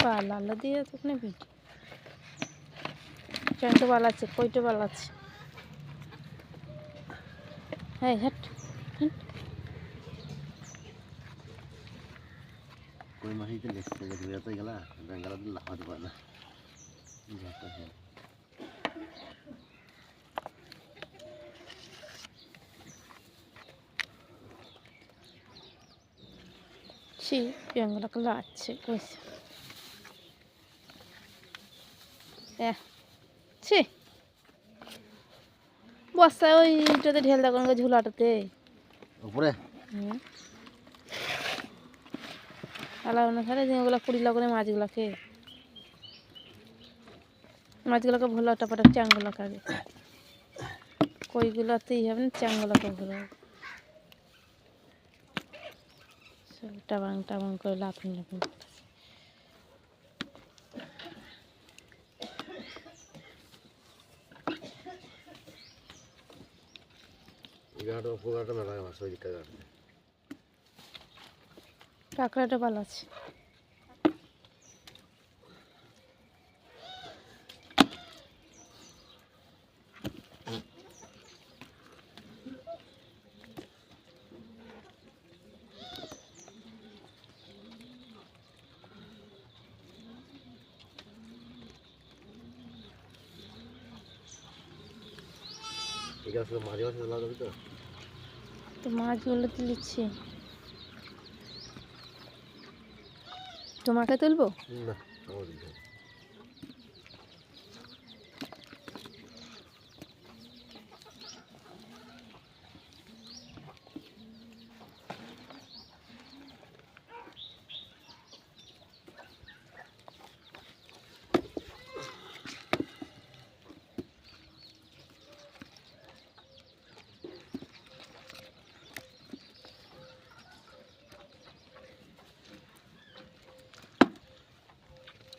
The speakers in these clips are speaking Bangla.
পালা দিয়ে তোকে ভিডিও ট্রেনটা পালাচ্ছে কইটা পালাচ্ছে হ্যাঁ হ্যাট কই মাসিতে দেখতে যেতে গেলা বেঙ্গালা দিন লাফাতে পারে না ছি বেঙ্গলাকে লাচ্ছে কইছে ছি বস্তায় ওইটাতে ঢেল দেখুন ঝুলাটাতে উপরে আলাদা না খালে ওগুলো কুড়িলা করে মাছগুলোকে ভালো টাপাটা চ্যাংগুলোকে আগে কইগুলোতেই হবে না চ্যাংগুলোকে ভালো টাবাং টাবাং করে লাফিং লাফিং কাঁকড়াটা পালাচ্ছে তো মাছগুলো তুলছি তোমাকে তুলবো না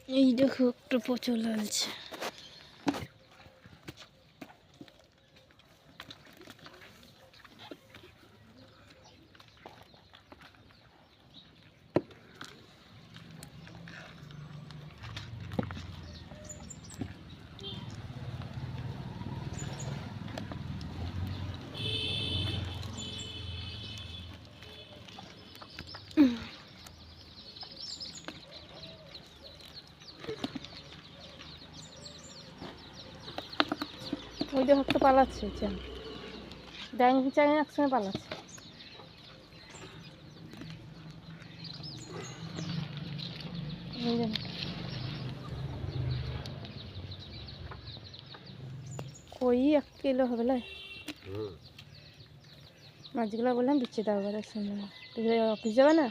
এই দেখো একটু প্রচুর লাগছে ওই দেখো একটা পালাচ্ছে চ্যাং ড্যাং চ্যাং একসঙ্গে পালাচ্ছে কই 1 কিলো হবে লাই মাছগুলো বললাম বিচ্ছে দাও এবার শুনলাম তুমি অফিস যাবে না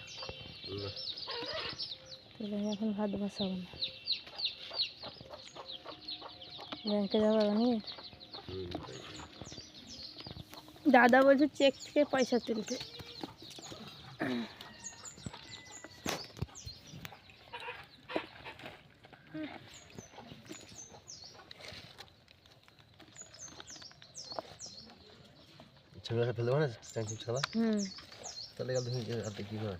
তাহলে আমি এখন ভাত বসাবো না ব্যাংকে যাবো নিয়ে দাদা বলছে চেক থেকে পয়সা তুলতে ছেলেকে ফেলে দেবো না ট্যাঙ্কি ছাড়া তাহলে গেল তুমি হাতে কী করে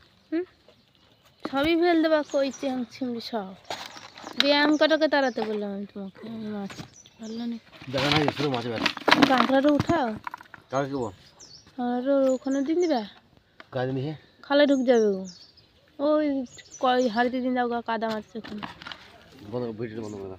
সবই ফেল দেবা কই চ্যাং ছিমড়ি সব ব্যায়াম কটাকে তাড়াতে বললাম আমি তোমাকে মাছ পারলো না দেখা নাই শুধু মাছ বেড়া কাঁকড়াটা উঠাও কার কি বল আর ওখানে দিন দিবা কাজ নিয়ে খালে ঢুক যাবে ওই কই হাড়িতে দিন দাও কাদা মারছে ওখানে বন্ধ ভিডিও বন্ধ করে